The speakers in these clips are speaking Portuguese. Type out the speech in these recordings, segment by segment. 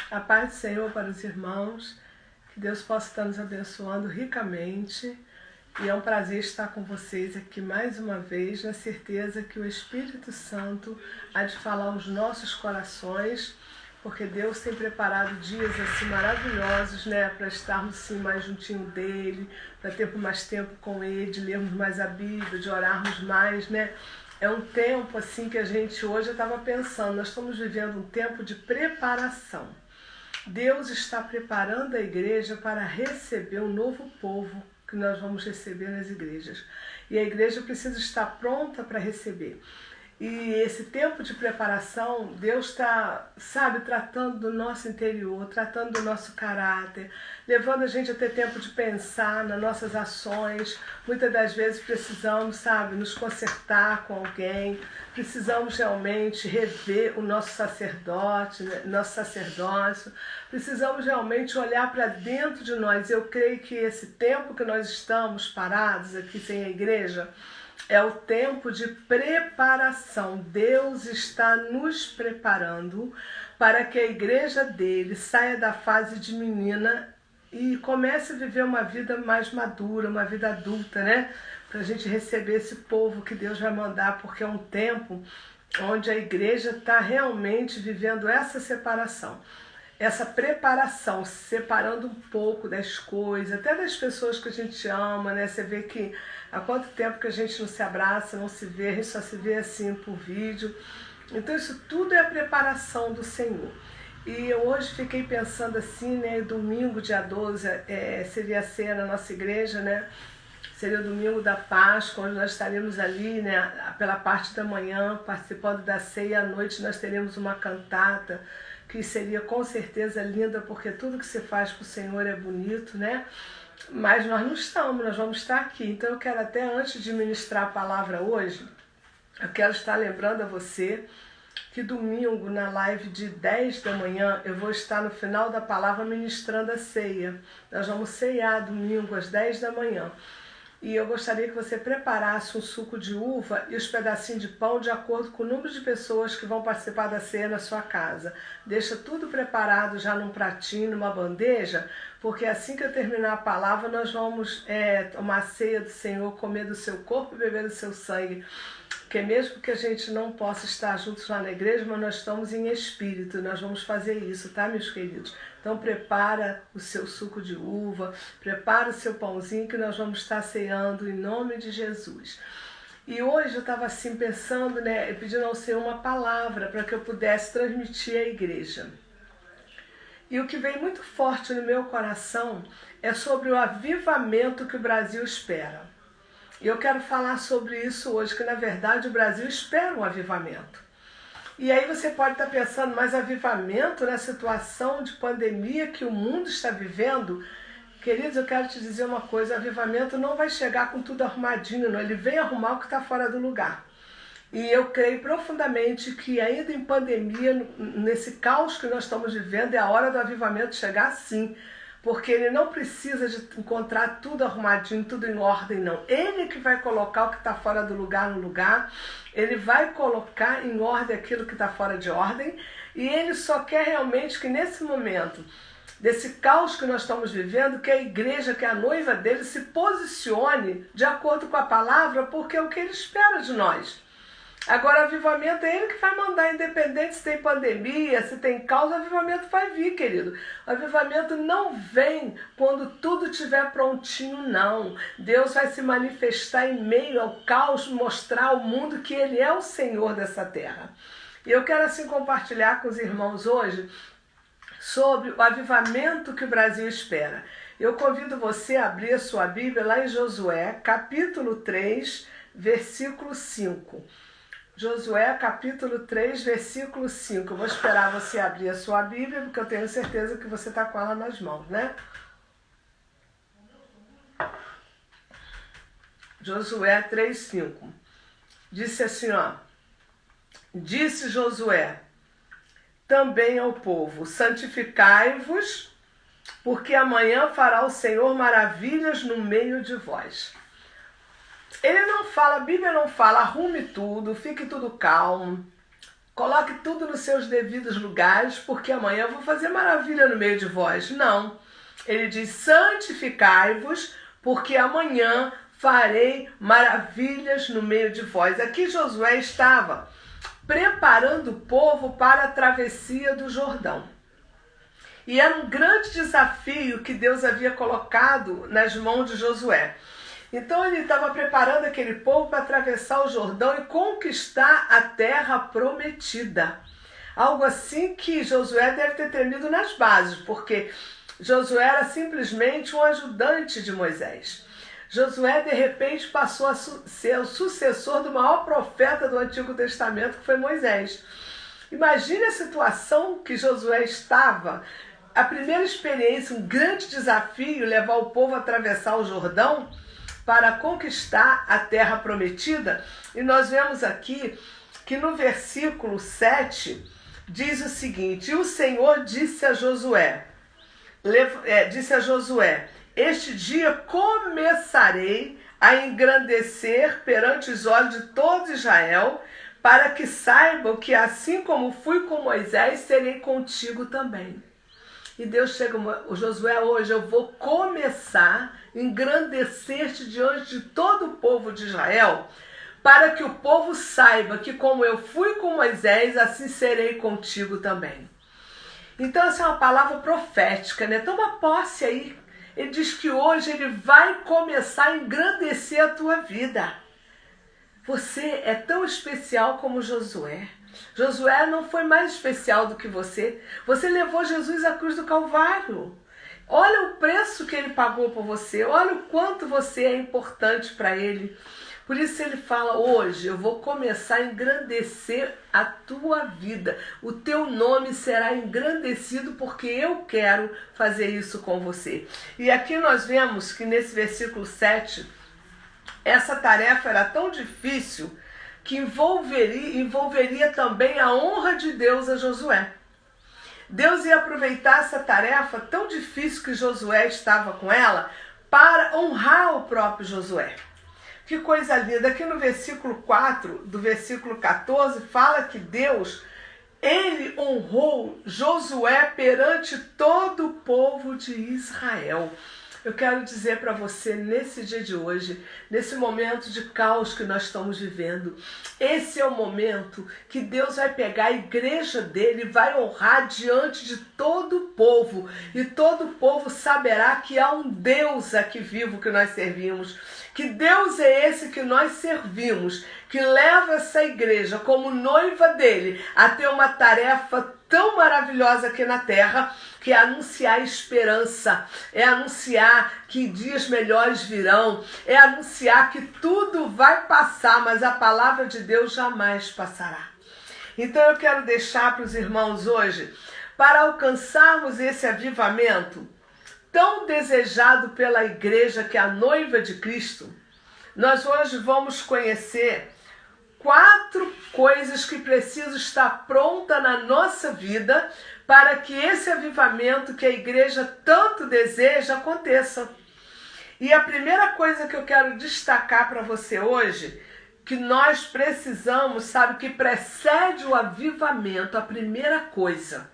A paz do Senhor para os irmãos, que Deus possa estar nos abençoando ricamente. E é um prazer estar com vocês aqui mais uma vez, na certeza que o Espírito Santo há de falar aos nossos corações, porque Deus tem preparado dias assim maravilhosos, né, para estarmos assim mais juntinho dele, para termos mais tempo com ele, de lermos mais a Bíblia, de orarmos mais, né? É um tempo assim que a gente hoje, eu estava pensando, nós estamos vivendo um tempo de preparação. Deus está preparando a igreja para receber um novo povo que nós vamos receber nas igrejas. E a igreja precisa estar pronta para receber. E esse tempo de preparação, Deus está, tratando do nosso interior, tratando do nosso caráter, levando a gente a ter tempo de pensar nas nossas ações. Muitas das vezes precisamos, nos consertar com alguém, precisamos realmente rever o nosso sacerdote, nosso sacerdócio, precisamos realmente olhar para dentro de nós. Eu creio que esse tempo que nós estamos parados aqui sem a igreja, é o tempo de preparação. Deus está nos preparando para que a igreja dele saia da fase de menina e comece a viver uma vida mais madura, uma vida adulta, né? Para a gente receber esse povo que Deus vai mandar, porque é um tempo onde a igreja está realmente vivendo essa separação. Essa preparação, se separando um pouco das coisas, até das pessoas que a gente ama, né? Você vê que há quanto tempo que a gente não se abraça, não se vê, a gente só se vê assim por vídeo. Então isso tudo é a preparação do Senhor. E eu hoje fiquei pensando assim, né? Domingo, dia 12, seria a ceia na nossa igreja, né? Seria o domingo da Páscoa, onde nós estaremos ali, né? Pela parte da manhã, participando da ceia. À noite nós teremos uma cantata, que seria com certeza linda, porque tudo que se faz para o Senhor é bonito, né? Mas nós não estamos, nós vamos estar aqui. Então eu quero até, antes de ministrar a palavra hoje, eu quero estar lembrando a você que domingo, na live de 10 da manhã, eu vou estar no final da palavra ministrando a ceia. Nós vamos ceiar domingo às 10 da manhã. E eu gostaria que você preparasse um suco de uva e os pedacinhos de pão de acordo com o número de pessoas que vão participar da ceia na sua casa. Deixa tudo preparado já num pratinho, numa bandeja, porque assim que eu terminar a palavra, nós vamos tomar a ceia do Senhor, comer do seu corpo e beber do seu sangue. Porque mesmo que a gente não possa estar juntos lá na igreja, mas nós estamos em espírito, nós vamos fazer isso, tá, meus queridos? Então prepara o seu suco de uva, prepara o seu pãozinho que nós vamos estar ceando em nome de Jesus. E hoje eu estava assim pensando, né, pedindo ao Senhor uma palavra para que eu pudesse transmitir à igreja. E o que veio muito forte no meu coração é sobre o avivamento que o Brasil espera. E eu quero falar sobre isso hoje, que na verdade o Brasil espera um avivamento. E aí você pode estar pensando, mas avivamento na situação de pandemia que o mundo está vivendo? Queridos, eu quero te dizer uma coisa, o avivamento não vai chegar com tudo arrumadinho, não. Ele vem arrumar o que está fora do lugar. E eu creio profundamente que ainda em pandemia, nesse caos que nós estamos vivendo, é a hora do avivamento chegar sim. Porque ele não precisa de encontrar tudo arrumadinho, tudo em ordem, não. Ele que vai colocar o que está fora do lugar no lugar, ele vai colocar em ordem aquilo que está fora de ordem, e ele só quer realmente que nesse momento, desse caos que nós estamos vivendo, que a igreja, que a noiva dele se posicione de acordo com a palavra, porque é o que ele espera de nós. Agora, o avivamento é ele que vai mandar, independente se tem pandemia, se tem caos, o avivamento vai vir, querido. O avivamento não vem quando tudo estiver prontinho, não. Deus vai se manifestar em meio ao caos, mostrar ao mundo que ele é o Senhor dessa terra. E eu quero assim compartilhar com os irmãos hoje sobre o avivamento que o Brasil espera. Eu convido você a abrir a sua Bíblia lá em Josué, capítulo 3, versículo 5. Josué, capítulo 3, versículo 5. Eu vou esperar você abrir a sua Bíblia, porque eu tenho certeza que você está com ela nas mãos, né? Josué 3, 5. Disse assim, Disse Josué também ao povo, santificai-vos, porque amanhã fará o Senhor maravilhas no meio de vós. Ele não fala, a Bíblia não fala, arrume tudo, fique tudo calmo. coloque tudo nos seus devidos lugares, porque amanhã eu vou fazer maravilha no meio de vós. Não. Ele diz, santificai-vos, porque amanhã farei maravilhas no meio de vós. Aqui Josué estava preparando o povo para a travessia do Jordão. E era um grande desafio que Deus havia colocado nas mãos de Josué. Então ele estava preparando aquele povo para atravessar o Jordão e conquistar a terra prometida. Algo assim que Josué deve ter tremido nas bases, porque Josué era simplesmente um ajudante de Moisés. Josué, de repente, passou a ser o sucessor do maior profeta do Antigo Testamento, que foi Moisés. Imagine a situação que Josué estava. A primeira experiência, um grande desafio, levar o povo a atravessar o Jordão para conquistar a terra prometida. E nós vemos aqui que no versículo 7 diz o seguinte: e o Senhor disse a Josué, este dia começarei a engrandecer perante os olhos de todo Israel, para que saibam que assim como fui com Moisés, serei contigo também. E Deus chega, o Josué, hoje eu vou começar a engrandecer-te diante de todo o povo de Israel, para que o povo saiba que como eu fui com Moisés, assim serei contigo também. Então essa é uma palavra profética, né? Toma posse aí. Ele diz que hoje ele vai começar a engrandecer a tua vida. Você é tão especial como Josué. Josué não foi mais especial do que você. Você levou Jesus à cruz do Calvário. Olha o preço que ele pagou por você. Olha o quanto você é importante para ele. Por isso ele fala, hoje eu vou começar a engrandecer a tua vida. O teu nome será engrandecido porque eu quero fazer isso com você. E aqui nós vemos que nesse versículo 7, essa tarefa era tão difícil que envolveria também a honra de Deus a Josué. Deus ia aproveitar essa tarefa tão difícil que Josué estava com ela para honrar o próprio Josué. Que coisa linda! Aqui no versículo 4, do versículo 14, fala que Deus, ele honrou Josué perante todo o povo de Israel. Eu quero dizer para você, nesse dia de hoje, nesse momento de caos que nós estamos vivendo, esse é o momento que Deus vai pegar a igreja dele e vai honrar diante de todo o povo. E todo o povo saberá que há um Deus aqui vivo que nós servimos. Que Deus é esse que nós servimos, que leva essa igreja como noiva dele a ter uma tarefa tão maravilhosa aqui na terra, que é anunciar esperança, é anunciar que dias melhores virão, é anunciar que tudo vai passar, mas a palavra de Deus jamais passará. Então eu quero deixar para os irmãos hoje, para alcançarmos esse avivamento tão desejado pela igreja, que é a noiva de Cristo, nós hoje vamos conhecer 4 coisas que precisam estar pronta na nossa vida para que esse avivamento que a igreja tanto deseja aconteça. E a primeira coisa que eu quero destacar para você hoje, que nós precisamos, sabe, que precede o avivamento, a primeira coisa,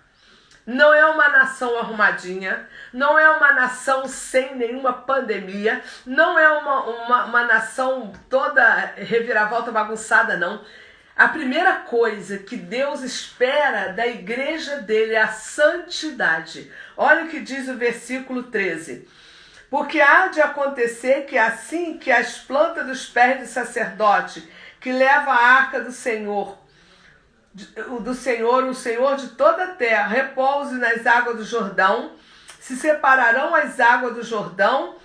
não é uma nação arrumadinha, não é uma nação sem nenhuma pandemia, não é uma nação toda reviravolta bagunçada, não. A primeira coisa que Deus espera da igreja dele é a santidade. Olha o que diz o versículo 13. Porque há de acontecer que assim que as plantas dos pés do sacerdote, que leva a arca do Senhor, o Senhor de toda a terra, repouse nas águas do Jordão, se separarão as águas do Jordão,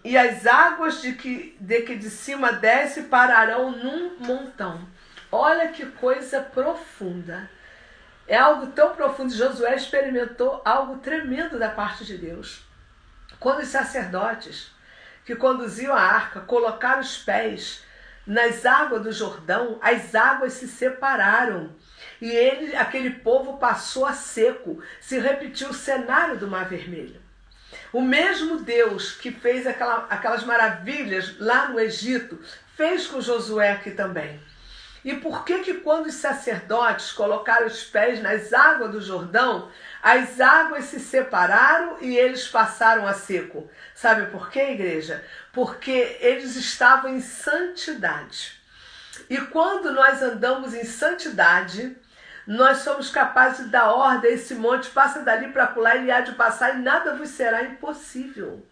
e as águas de que de cima desce pararão num montão. Olha que coisa profunda. É algo tão profundo. Josué experimentou algo tremendo da parte de Deus. Quando os sacerdotes que conduziam a arca colocaram os pés nas águas do Jordão, as águas se separaram. E aquele povo passou a seco. Se repetiu o cenário do Mar Vermelho. O mesmo Deus que fez aquelas maravilhas lá no Egito, fez com Josué aqui também. E por que quando os sacerdotes colocaram os pés nas águas do Jordão, as águas se separaram e eles passaram a seco? Sabe por quê, igreja? Porque eles estavam em santidade. E quando nós andamos em santidade, nós somos capazes de dar ordem a esse monte, passa dali para lá, ele há de passar e nada vos será impossível.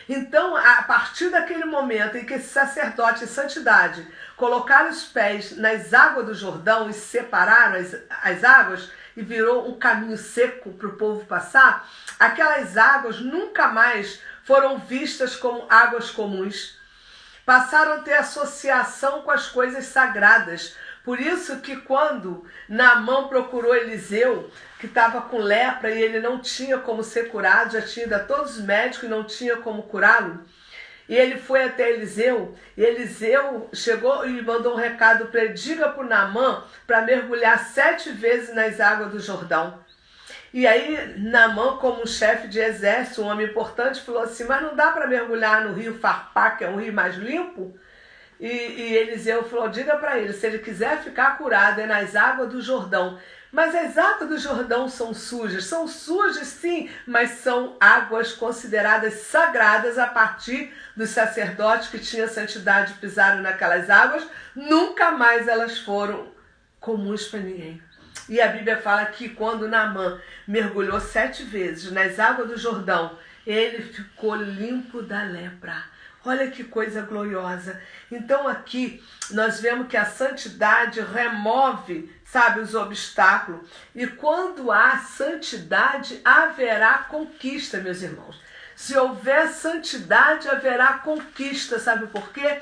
Então, a partir daquele momento em que esse sacerdote em santidade colocaram os pés nas águas do Jordão e separaram as águas e virou um caminho seco para o povo passar, aquelas águas nunca mais foram vistas como águas comuns. Passaram a ter associação com as coisas sagradas. Por isso que quando Naamã procurou Eliseu, que estava com lepra e ele não tinha como ser curado, já tinha ido a todos os médicos e não tinha como curá-lo, e ele foi até Eliseu, e Eliseu chegou e mandou um recado para ele: diga para o Naamã para mergulhar 7 vezes nas águas do Jordão. E aí Naamã, como um chefe de exército, um homem importante, falou assim: mas não dá para mergulhar no rio Farpá, que é um rio mais limpo? E Eliseu falou: diga para ele, se ele quiser ficar curado, é nas águas do Jordão. Mas as águas do Jordão são sujas sim, mas são águas consideradas sagradas a partir dos sacerdotes que tinham santidade, pisaram naquelas águas, nunca mais elas foram comuns para ninguém. E a Bíblia fala que quando Naamã mergulhou 7 vezes nas águas do Jordão, ele ficou limpo da lepra. Olha que coisa gloriosa. Então aqui nós vemos que a santidade remove, sabe, os obstáculos. E quando há santidade, haverá conquista, meus irmãos. Se houver santidade, haverá conquista. Sabe por quê?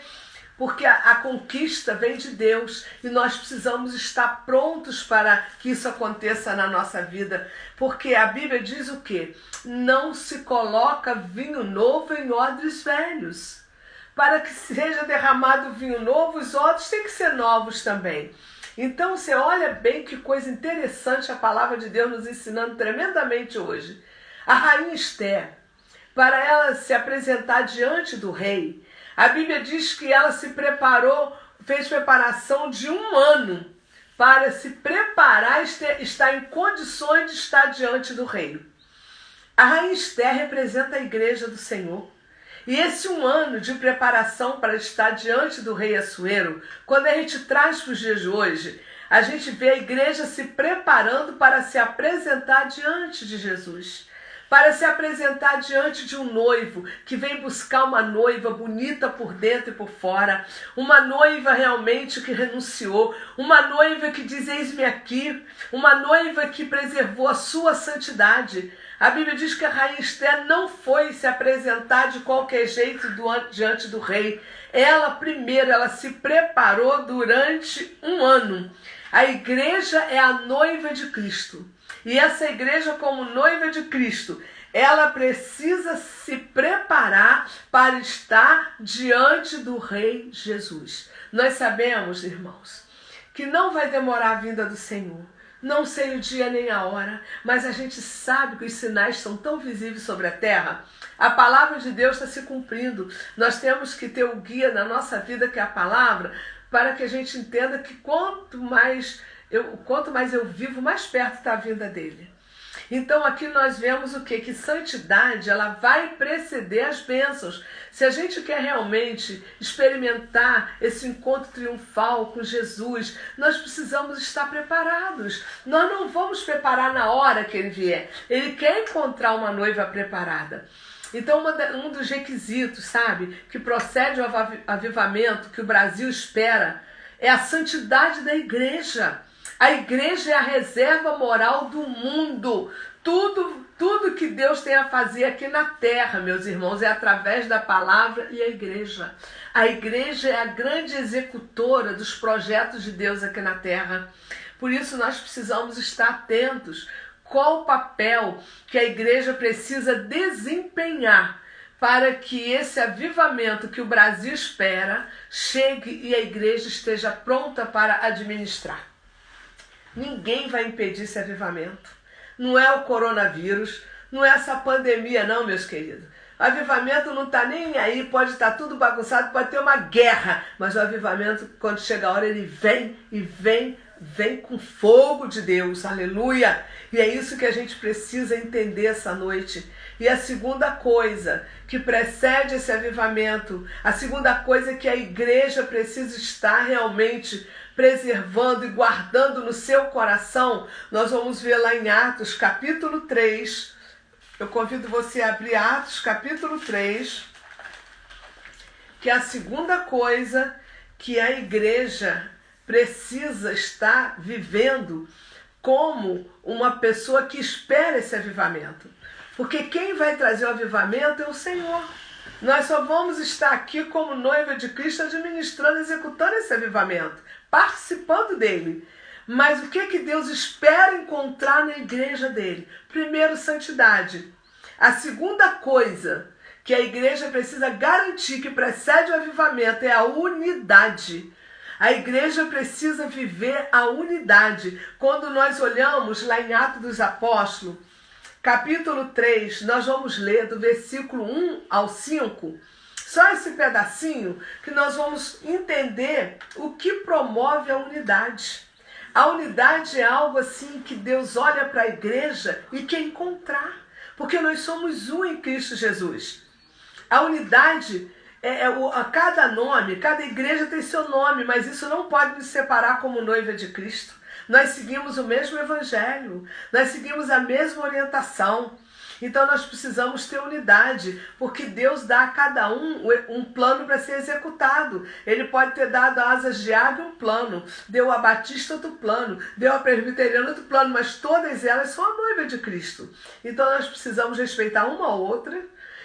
Porque a conquista vem de Deus e nós precisamos estar prontos para que isso aconteça na nossa vida. Porque a Bíblia diz o quê? Não se coloca vinho novo em odres velhos. Para que seja derramado vinho novo, os odres têm que ser novos também. Então você olha bem que coisa interessante a palavra de Deus nos ensinando tremendamente hoje. A rainha Esther, para ela se apresentar diante do rei, a Bíblia diz que ela se preparou, fez preparação de 1 ano para se preparar e estar em condições de estar diante do rei. A rainha Esther representa a igreja do Senhor. E esse 1 ano de preparação para estar diante do rei Assuero, quando a gente traz para os dias de hoje, a gente vê a igreja se preparando para se apresentar diante de Jesus. Para se apresentar diante de um noivo que vem buscar uma noiva bonita por dentro e por fora, uma noiva realmente que renunciou, uma noiva que diz: eis-me aqui, uma noiva que preservou a sua santidade. A Bíblia diz que a rainha Esther não foi se apresentar de qualquer jeito diante do rei. Ela se preparou durante 1 ano. A igreja é a noiva de Cristo. E essa igreja, como noiva de Cristo, ela precisa se preparar para estar diante do Rei Jesus. Nós sabemos, irmãos, que não vai demorar a vinda do Senhor. Não sei o dia nem a hora, mas a gente sabe que os sinais são tão visíveis sobre a terra. A palavra de Deus está se cumprindo. Nós temos que ter o guia na nossa vida, que é a palavra, para que a gente entenda que quanto mais eu vivo, mais perto está a vinda dele. Então aqui nós vemos o quê? Que santidade, ela vai preceder as bênçãos. Se a gente quer realmente experimentar esse encontro triunfal com Jesus, nós precisamos estar preparados. Nós não vamos preparar na hora que ele vier. Ele quer encontrar uma noiva preparada. Então um dos requisitos, sabe, que procede ao avivamento que o Brasil espera, é a santidade da igreja. A igreja é a reserva moral do mundo. Tudo que Deus tem a fazer aqui na terra, meus irmãos, é através da palavra e a igreja. A igreja é a grande executora dos projetos de Deus aqui na terra. Por isso nós precisamos estar atentos. Qual o papel que a igreja precisa desempenhar para que esse avivamento que o Brasil espera chegue e a igreja esteja pronta para administrar? Ninguém vai impedir esse avivamento. Não é o coronavírus, não é essa pandemia não, meus queridos. O avivamento não está nem aí, pode estar tudo bagunçado, pode ter uma guerra, mas o avivamento, quando chega a hora, ele vem e vem com fogo de Deus, aleluia! E é isso que a gente precisa entender essa noite. E a segunda coisa que precede esse avivamento, a segunda coisa que a igreja precisa estar realmente preservando e guardando no seu coração, nós vamos ver lá em Atos capítulo 3, eu convido você a abrir Atos capítulo 3, que é a segunda coisa que a igreja precisa estar vivendo como uma pessoa que espera esse avivamento. Porque quem vai trazer o avivamento é o Senhor. Nós só vamos estar aqui como noiva de Cristo, administrando, executando esse avivamento, participando dele. Mas o que Deus espera encontrar na igreja dele? Primeiro, santidade. A segunda coisa que a igreja precisa garantir que precede o avivamento é a unidade. A igreja precisa viver a unidade. Quando nós olhamos lá em Atos dos Apóstolos, capítulo 3, nós vamos ler do versículo 1 ao 5, só esse pedacinho que nós vamos entender o que promove a unidade. A unidade é algo assim que Deus olha para a igreja e quer encontrar, porque nós somos um em Cristo Jesus. A unidade a cada nome, cada igreja tem seu nome, mas isso não pode nos separar como noiva de Cristo. Nós seguimos o mesmo evangelho, nós seguimos a mesma orientação. Então nós precisamos ter unidade, porque Deus dá a cada um plano para ser executado. Ele pode ter dado a Asas de Águia um plano, deu a Batista outro plano, deu a Presbiteriana outro plano, mas todas elas são a noiva de Cristo. Então nós precisamos respeitar uma a outra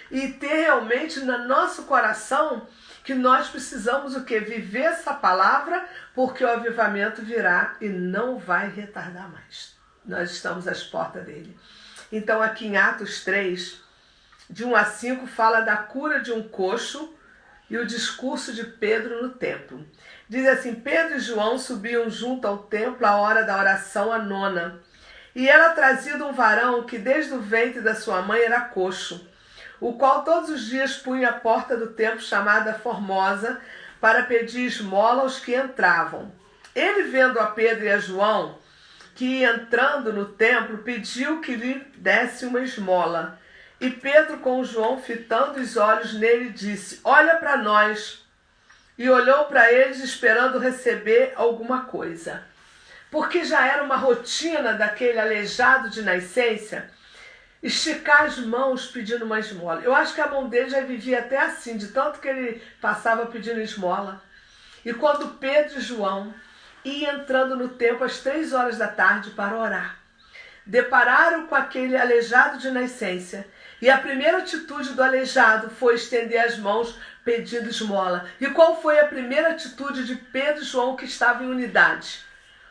e ter realmente no nosso coração que nós precisamos o quê? Viver essa palavra, porque o avivamento virá e não vai retardar mais. Nós estamos às portas dele. Então aqui em Atos 3, de 1 a 5, fala da cura de um coxo e o discurso de Pedro no templo. Diz assim: Pedro e João subiam junto ao templo à hora da oração, a nona. E era trazido um varão que desde o ventre da sua mãe era coxo, o qual todos os dias punha a porta do templo chamada Formosa para pedir esmola aos que entravam. Ele, vendo a Pedro e a João, que entrando no templo, pediu que lhe desse uma esmola. E Pedro, com João fitando os olhos nele, disse: olha para nós. E olhou para eles esperando receber alguma coisa. Porque já era uma rotina daquele aleijado de nascença esticar as mãos pedindo uma esmola. Eu acho que a mão dele já vivia até assim, de tanto que ele passava pedindo esmola. E quando Pedro e João iam entrando no templo às 3 horas da tarde para orar, depararam com aquele aleijado de nascença. E a primeira atitude do aleijado foi estender as mãos pedindo esmola. E qual foi a primeira atitude de Pedro e João, que estavam em unidade?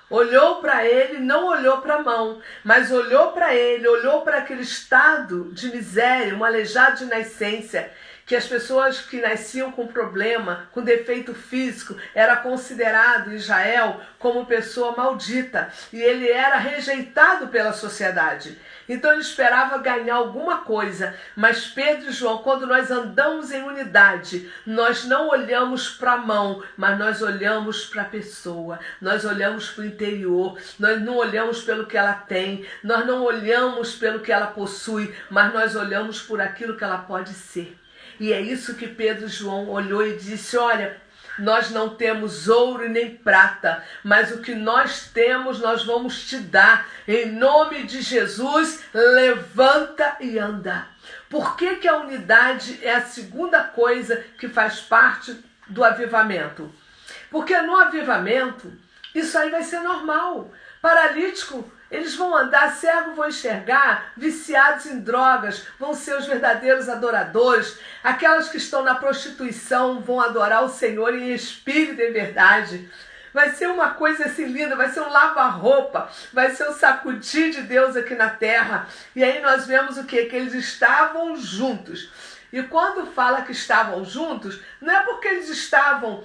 Olhou para ele, não olhou para a mão, mas olhou para ele, olhou para aquele estado de miséria, um aleijado de nascença, que as pessoas que nasciam com problema, com defeito físico, era considerado em Israel como pessoa maldita, e ele era rejeitado pela sociedade. Então ele esperava ganhar alguma coisa, mas Pedro e João, quando nós andamos em unidade, nós não olhamos para a mão, mas nós olhamos para a pessoa, nós olhamos para o interior, nós não olhamos pelo que ela tem, nós não olhamos pelo que ela possui, mas nós olhamos por aquilo que ela pode ser. E é isso que Pedro e João olhou e disse: olha, nós não temos ouro e nem prata, mas o que nós temos nós vamos te dar. Em nome de Jesus, levanta e anda. Por que a unidade é a segunda coisa que faz parte do avivamento? Porque no avivamento, isso aí vai ser normal. Paralítico, eles vão andar, cegos vão enxergar, viciados em drogas vão ser os verdadeiros adoradores, aquelas que estão na prostituição vão adorar o Senhor em espírito e em verdade. Vai ser uma coisa assim linda, vai ser um lava-roupa, vai ser um sacudir de Deus aqui na terra. E aí nós vemos o quê? Que eles estavam juntos. E quando fala que estavam juntos, não é porque eles estavam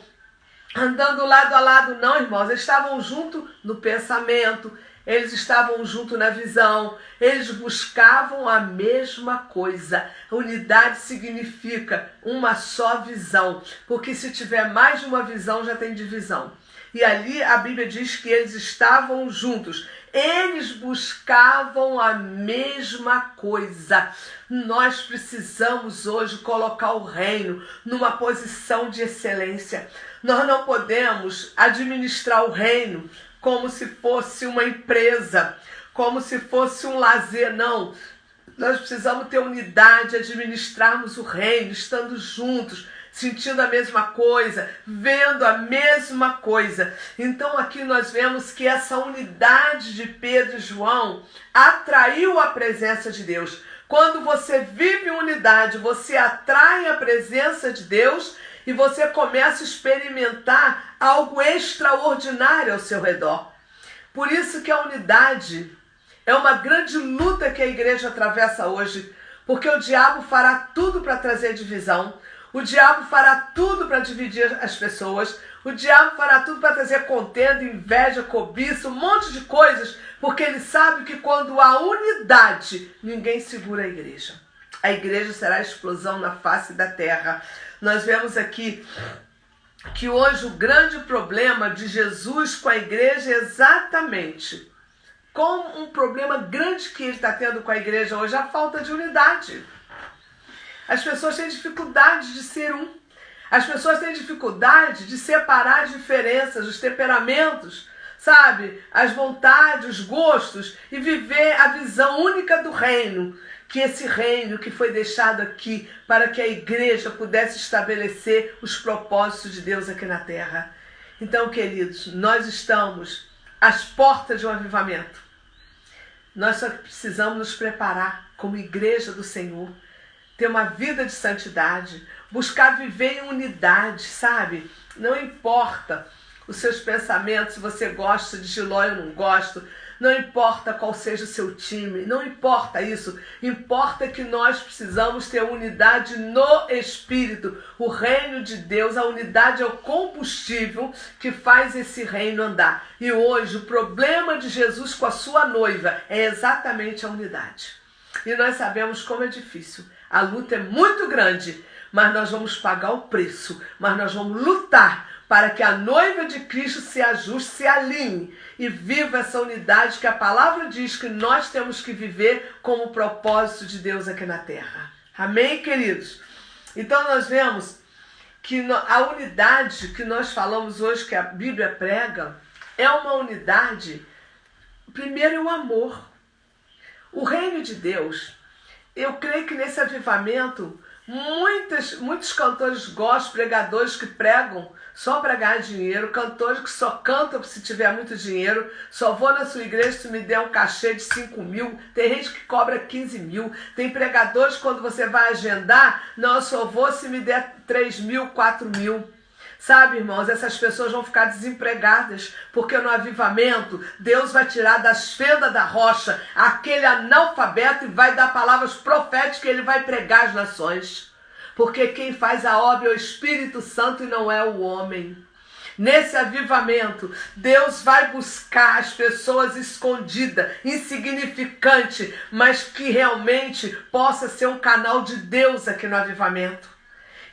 andando lado a lado, não, irmãos. Eles estavam juntos no pensamento, eles estavam juntos na visão, eles buscavam a mesma coisa. Unidade significa uma só visão, porque se tiver mais de uma visão já tem divisão. E ali a Bíblia diz que eles estavam juntos, eles buscavam a mesma coisa. Nós precisamos hoje colocar o reino numa posição de excelência. Nós não podemos administrar o reino como se fosse uma empresa, como se fosse um lazer, não. Nós precisamos ter unidade, administrarmos o reino, estando juntos, sentindo a mesma coisa, vendo a mesma coisa. Então aqui nós vemos que essa unidade de Pedro e João atraiu a presença de Deus. Quando você vive unidade, você atrai a presença de Deus e você começa a experimentar algo extraordinário ao seu redor. Por isso que a unidade é uma grande luta que a igreja atravessa hoje, porque o diabo fará tudo para trazer divisão, o diabo fará tudo para dividir as pessoas, o diabo fará tudo para trazer contenda, inveja, cobiça, um monte de coisas, porque ele sabe que quando há unidade, ninguém segura a igreja. A igreja será a explosão na face da terra. Nós vemos aqui que hoje o grande problema de Jesus com a igreja é exatamente como um problema grande que ele está tendo com a igreja hoje, a falta de unidade. As pessoas têm dificuldade de ser um. As pessoas têm dificuldade de separar as diferenças, os temperamentos, sabe? As vontades, os gostos e viver a visão única do reino. Que esse reino que foi deixado aqui para que a igreja pudesse estabelecer os propósitos de Deus aqui na terra. Então, queridos, nós estamos às portas de um avivamento. Nós só precisamos nos preparar como igreja do Senhor, ter uma vida de santidade, buscar viver em unidade, sabe? Não importa os seus pensamentos, se você gosta de Giló, eu não gosto, não importa qual seja o seu time, não importa isso, importa que nós precisamos ter unidade no Espírito, o reino de Deus, a unidade é o combustível que faz esse reino andar. E hoje o problema de Jesus com a sua noiva é exatamente a unidade. E nós sabemos como é difícil, a luta é muito grande, mas nós vamos pagar o preço, mas nós vamos lutar para que a noiva de Cristo se ajuste, se alinhe e viva essa unidade que a palavra diz que nós temos que viver como propósito de Deus aqui na terra. Amém, queridos? Então nós vemos que a unidade que nós falamos hoje, que a Bíblia prega, é uma unidade, primeiro é o amor. O reino de Deus, eu creio que nesse avivamento, muitos cantores gospel, pregadores que pregam só para ganhar dinheiro, cantores que só cantam se tiver muito dinheiro, só vou na sua igreja se me der um cachê de 5 mil, tem gente que cobra 15 mil, tem pregadores quando você vai agendar, não, eu só vou se me der 3 mil, 4 mil. Sabe, irmãos, essas pessoas vão ficar desempregadas, porque no avivamento, Deus vai tirar das fendas da rocha aquele analfabeto e vai dar palavras proféticas que ele vai pregar às nações. Porque quem faz a obra é o Espírito Santo e não é o homem. Nesse avivamento, Deus vai buscar as pessoas escondidas, insignificantes, mas que realmente possa ser um canal de Deus aqui no avivamento.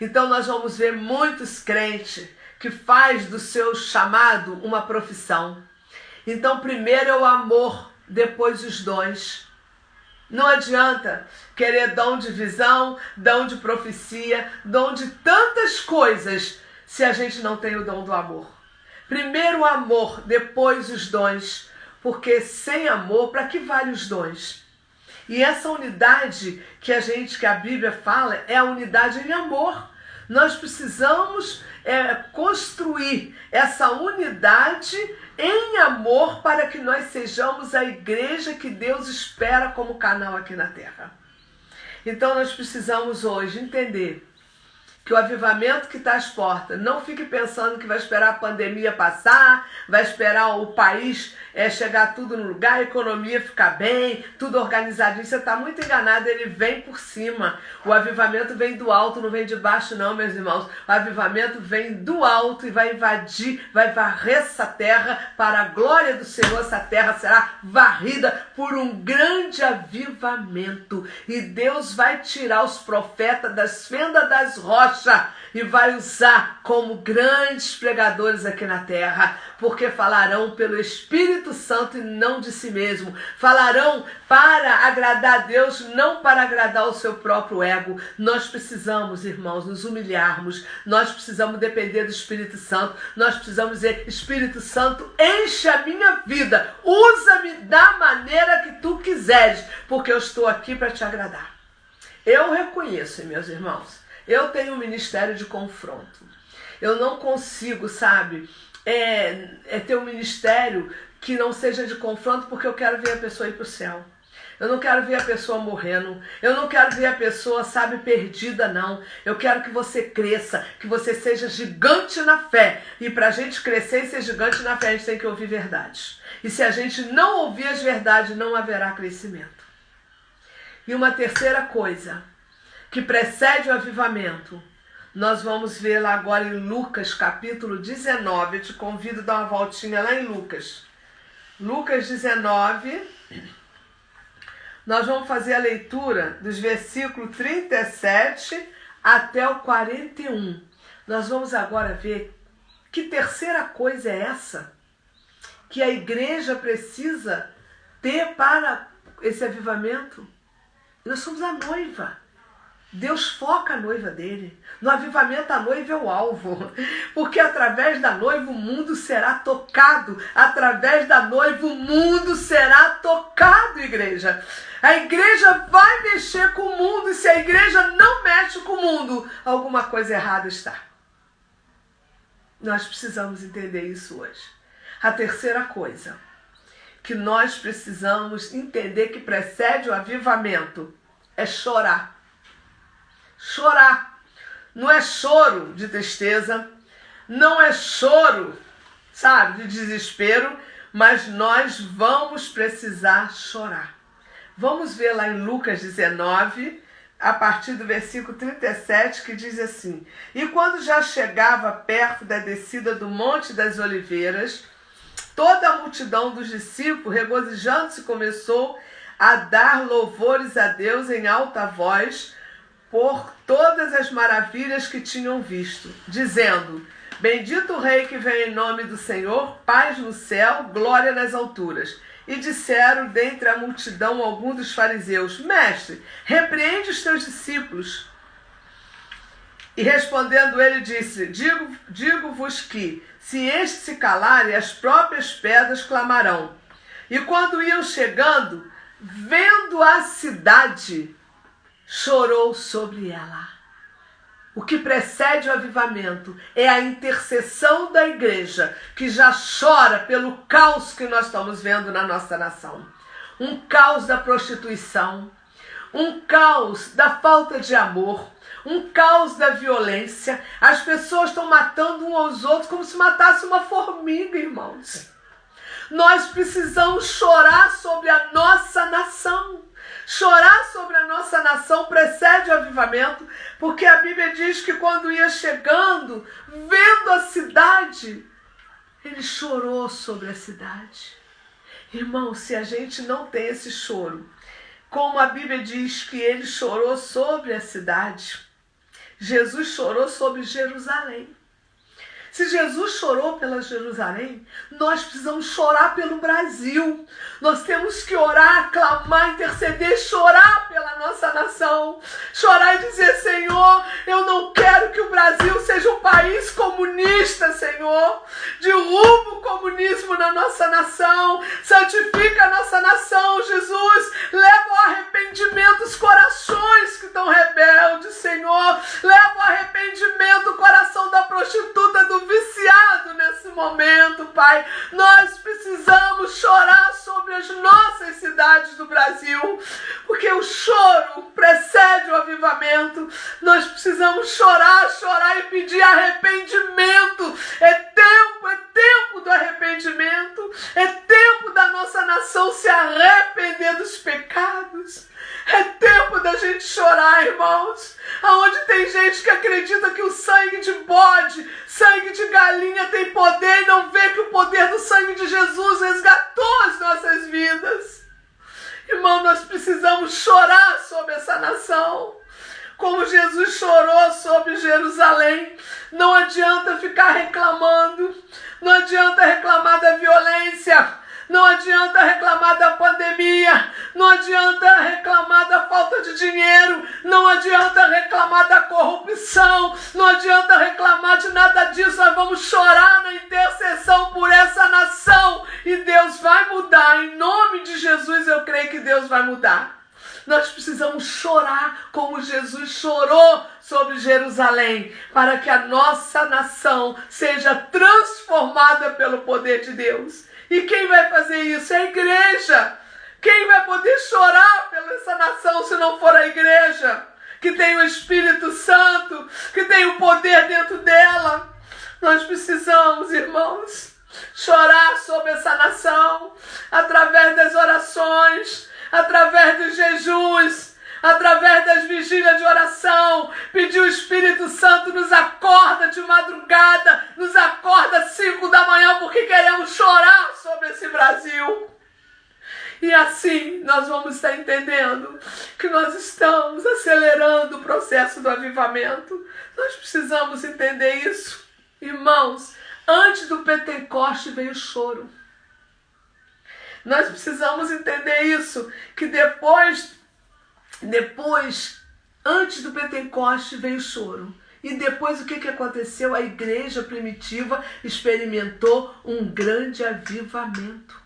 Então nós vamos ver muitos crentes que faz do seu chamado uma profissão. Então primeiro é o amor, depois os dons. Não adianta querer dom de visão, dom de profecia, dom de tantas coisas se a gente não tem o dom do amor. Primeiro o amor, depois os dons. Porque sem amor, para que vale os dons? E essa unidade que a Bíblia fala é a unidade em amor. Nós precisamos construir essa unidade em amor para que nós sejamos a igreja que Deus espera como canal aqui na terra. Então nós precisamos hoje entender que o avivamento que está às portas, não fique pensando que vai esperar a pandemia passar, vai esperar o país chegar tudo no lugar, a economia ficar bem, tudo organizadinho. Você está muito enganado, ele vem por cima. O avivamento vem do alto, não vem de baixo não, meus irmãos. O avivamento vem do alto e vai invadir, vai varrer essa terra para a glória do Senhor. Essa terra será varrida por um grande avivamento. E Deus vai tirar os profetas das fendas das rochas e vai usar como grandes pregadores aqui na terra, porque falarão pelo Espírito Santo e não de si mesmo. Falarão para agradar a Deus, não para agradar o seu próprio ego. Nós precisamos, irmãos, nos humilharmos. Nós precisamos depender do Espírito Santo. Nós precisamos dizer: Espírito Santo, enche a minha vida. Usa-me da maneira que tu quiseres, porque eu estou aqui para te agradar. Eu reconheço, meus irmãos, eu tenho um ministério de confronto. Eu não consigo, sabe, ter um ministério que não seja de confronto, porque eu quero ver a pessoa ir para o céu. Eu não quero ver a pessoa morrendo. Eu não quero ver a pessoa, sabe, perdida, não. Eu quero que você cresça, que você seja gigante na fé. E para a gente crescer e ser gigante na fé, a gente tem que ouvir verdades. E se a gente não ouvir as verdades, não haverá crescimento. E uma terceira coisa que precede o avivamento, nós vamos ver lá agora em Lucas capítulo 19. Eu te convido a dar uma voltinha lá em Lucas. Lucas 19, nós vamos fazer a leitura dos versículos 37 até o 41. Nós vamos agora ver que terceira coisa é essa que a igreja precisa ter para esse avivamento. Nós somos a noiva. Deus foca a noiva dele. No avivamento, a noiva é o alvo. Porque através da noiva o mundo será tocado. Através da noiva o mundo será tocado, igreja. A igreja vai mexer com o mundo. E se a igreja não mexe com o mundo, alguma coisa errada está. Nós precisamos entender isso hoje. A terceira coisa que nós precisamos entender que precede o avivamento é chorar. Chorar. Não é choro de tristeza, não é choro, sabe, de desespero, mas nós vamos precisar chorar. Vamos ver lá em Lucas 19, a partir do versículo 37, que diz assim: E quando já chegava perto da descida do Monte das Oliveiras, toda a multidão dos discípulos, regozijando-se, começou a dar louvores a Deus em alta voz por todas as maravilhas que tinham visto, dizendo: Bendito o Rei que vem em nome do Senhor, paz no céu, glória nas alturas. E disseram dentre a multidão alguns dos fariseus: Mestre, repreende os teus discípulos. E respondendo ele disse: Digo-vos que, se estes se calarem, as próprias pedras clamarão. E quando iam chegando, vendo a cidade, chorou sobre ela. O que precede o avivamento é a intercessão da igreja, que já chora pelo caos que nós estamos vendo na nossa nação. Um caos da prostituição, um caos da falta de amor, um caos da violência. As pessoas estão matando uns aos outros como se matasse uma formiga, irmãos. Nós precisamos chorar sobre a nossa nação. Chorar sobre a nossa nação precede o avivamento, porque a Bíblia diz que quando ia chegando, vendo a cidade, ele chorou sobre a cidade. Irmão, se a gente não tem esse choro, como a Bíblia diz que ele chorou sobre a cidade, Jesus chorou sobre Jerusalém. Se Jesus chorou pela Jerusalém, nós precisamos chorar pelo Brasil. Nós temos que orar, clamar, interceder, chorar pela nossa nação. Chorar e dizer: Senhor, eu não quero que o Brasil seja um país comunista, Senhor. Derruba o comunismo na nossa nação. Santifica a nossa nação, Jesus. Leva ao arrependimento os corações que estão rebeldes, Senhor. Leva ao arrependimento o coração da prostituta, do viciado nesse momento, Pai. Nós precisamos chorar sobre as nossas cidades do Brasil, porque porque o choro precede o avivamento. Nós precisamos chorar e pedir arrependimento. É tempo do arrependimento. É tempo da nossa nação se arrepender dos pecados. É tempo da gente chorar, irmãos. Aonde tem gente que acredita que o sangue de bode, sangue de galinha tem poder e não vê que o poder do sangue de Jesus resgatou as nossas vidas. Irmão, nós precisamos chorar sobre essa nação, como Jesus chorou sobre Jerusalém. Não adianta ficar reclamando, não adianta reclamar da violência, não adianta reclamar da pandemia, não adianta reclamar da falta de dinheiro, não adianta reclamar da corrupção, não adianta reclamar de nada disso. Nós vamos chorar na intercessão por essa nação e Deus vai mudar. Em nome de Jesus, eu creio que Deus vai mudar. Nós precisamos chorar como Jesus chorou sobre Jerusalém, para que a nossa nação seja transformada pelo poder de Deus. E quem vai fazer isso? É a igreja. Quem vai poder chorar pela essa nação se não for a igreja? Que tem o Espírito Santo, que tem o poder dentro dela. Nós precisamos, irmãos, chorar sobre essa nação, através das orações, através dos jejuns, através das vigílias de oração, pedir o Espírito Santo nos acorda de madrugada, nos acorda às 5 da manhã, porque queremos chorar sobre esse Brasil. E assim nós vamos estar entendendo que nós estamos acelerando o processo do avivamento. Nós precisamos entender isso. Irmãos, antes do Pentecoste veio o choro. Nós precisamos entender isso, que depois, antes do Pentecoste veio o choro. E depois o que aconteceu? A igreja primitiva experimentou um grande avivamento.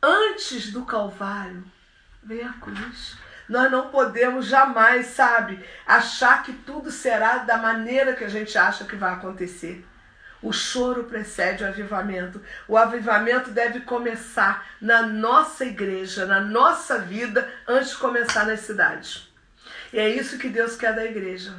Antes do Calvário veio a cruz. Nós não podemos jamais, achar que tudo será da maneira que a gente acha que vai acontecer. O choro precede o avivamento. O avivamento deve começar na nossa igreja, na nossa vida, antes de começar nas cidades. E é isso que Deus quer da igreja.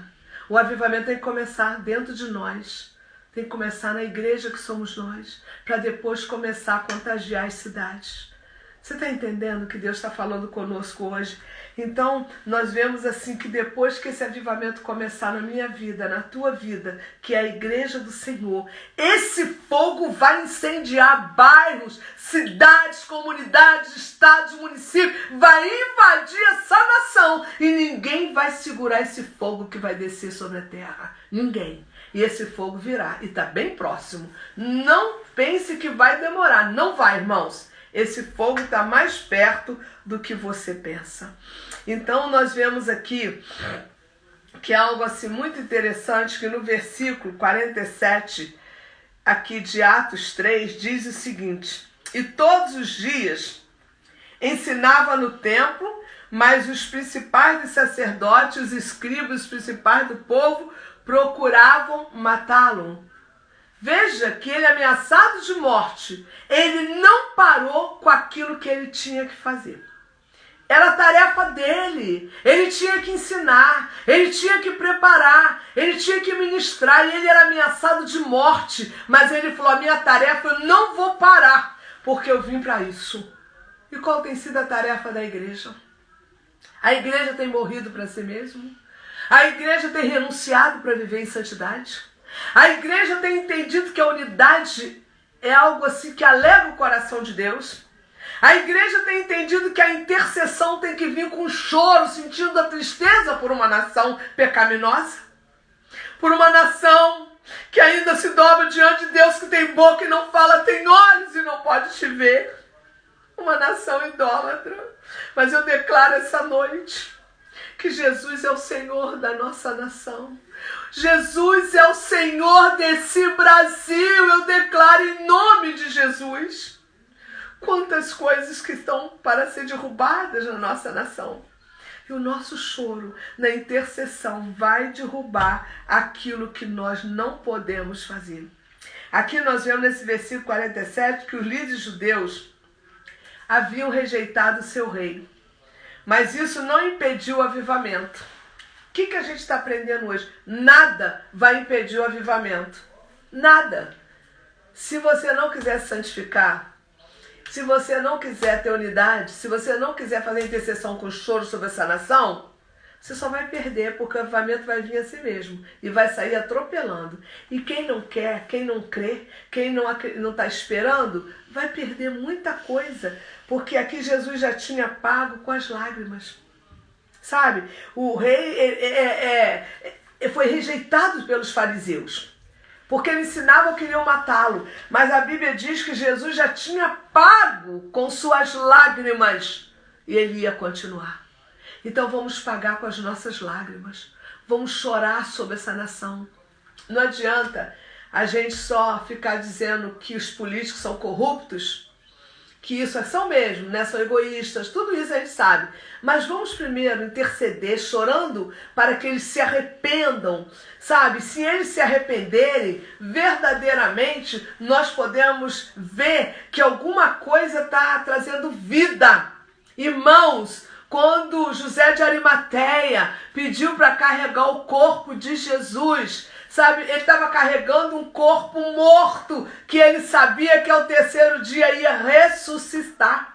O avivamento tem que começar dentro de nós. Tem que começar na igreja que somos nós, para depois começar a contagiar as cidades. Você está entendendo o que Deus está falando conosco hoje? Então, nós vemos assim que depois que esse avivamento começar na minha vida, na tua vida, que é a igreja do Senhor, esse fogo vai incendiar bairros, cidades, comunidades, estados, municípios, vai invadir essa nação e ninguém vai segurar esse fogo que vai descer sobre a terra. Ninguém. E esse fogo virá e está bem próximo. Não pense que vai demorar. Não vai, irmãos. Esse fogo está mais perto do que você pensa. Então nós vemos aqui que é algo assim muito interessante, que no versículo 47 aqui de Atos 3 diz o seguinte: e todos os dias ensinava no templo, mas os principais dos sacerdotes, os escribas, os principais do povo procuravam matá-lo. Veja que ele, ameaçado de morte, ele não parou com aquilo que ele tinha que fazer. Era a tarefa dele. Ele tinha que ensinar, ele tinha que preparar, ele tinha que ministrar, e ele era ameaçado de morte. Mas ele falou: a minha tarefa eu não vou parar, porque eu vim para isso. E qual tem sido a tarefa da igreja? A igreja tem morrido para si mesma. A igreja tem renunciado para viver em santidade. A igreja tem entendido que a unidade é algo assim que alegra o coração de Deus. A igreja tem entendido que a intercessão tem que vir com choro, sentindo a tristeza por uma nação pecaminosa, por uma nação que ainda se dobra diante de Deus, que tem boca e não fala, tem olhos e não pode te ver. Uma nação idólatra. Mas eu declaro essa noite que Jesus é o Senhor da nossa nação. Jesus é o Senhor desse Brasil. Eu declaro em nome de Jesus. Quantas coisas que estão para ser derrubadas na nossa nação. E o nosso choro na intercessão vai derrubar aquilo que nós não podemos fazer. Aqui nós vemos nesse versículo 47 que os líderes judeus haviam rejeitado seu rei. Mas isso não impediu o avivamento. O que a gente está aprendendo hoje? Nada vai impedir o avivamento. Nada. Se você não quiser se santificar, se você não quiser ter unidade, se você não quiser fazer intercessão com choro sobre essa nação, você só vai perder, porque o avivamento vai vir a si mesmo e vai sair atropelando. E quem não quer, quem não crê, quem não está esperando, vai perder muita coisa, porque aqui Jesus já tinha pago com as lágrimas. Sabe? O rei foi rejeitado pelos fariseus, porque ele ensinava que queriam matá-lo. Mas a Bíblia diz que Jesus já tinha pago com suas lágrimas e ele ia continuar. Então vamos pagar com as nossas lágrimas. Vamos chorar sobre essa nação. Não adianta a gente só ficar dizendo que os políticos são corruptos, que isso são mesmo, né? São egoístas, tudo isso a gente sabe. Mas vamos primeiro interceder, chorando, para que eles se arrependam, sabe? Se eles se arrependerem, verdadeiramente, nós podemos ver que alguma coisa está trazendo vida. Irmãos, quando José de Arimateia pediu para carregar o corpo de Jesus, sabe, ele estava carregando um corpo morto, que ele sabia que ao terceiro dia ia ressuscitar.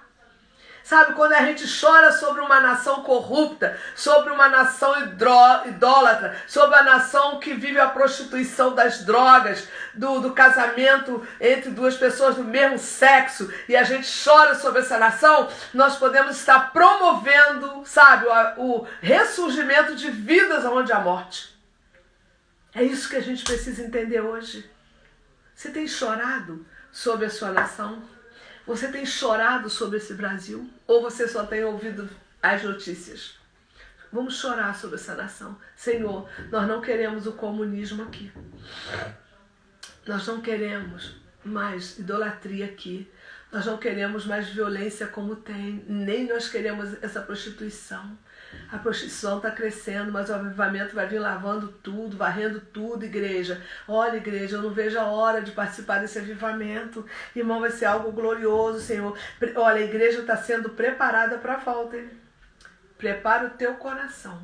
Sabe, quando a gente chora sobre uma nação corrupta, sobre uma nação idólatra, sobre a nação que vive a prostituição das drogas, do casamento entre duas pessoas do mesmo sexo, e a gente chora sobre essa nação, nós podemos estar promovendo, sabe, o ressurgimento de vidas onde há morte. É isso que a gente precisa entender hoje. Você tem chorado sobre a sua nação? Você tem chorado sobre esse Brasil? Ou você só tem ouvido as notícias? Vamos chorar sobre essa nação. Senhor, nós não queremos o comunismo aqui. Nós não queremos mais idolatria aqui. Nós não queremos mais violência como tem. Nem nós queremos essa prostituição. A prostituição está crescendo, mas o avivamento vai vir lavando tudo, varrendo tudo, igreja. Olha, igreja, eu não vejo a hora de participar desse avivamento. Irmão, vai ser algo glorioso, Senhor. Olha, a igreja está sendo preparada para a volta, hein? Prepara o teu coração.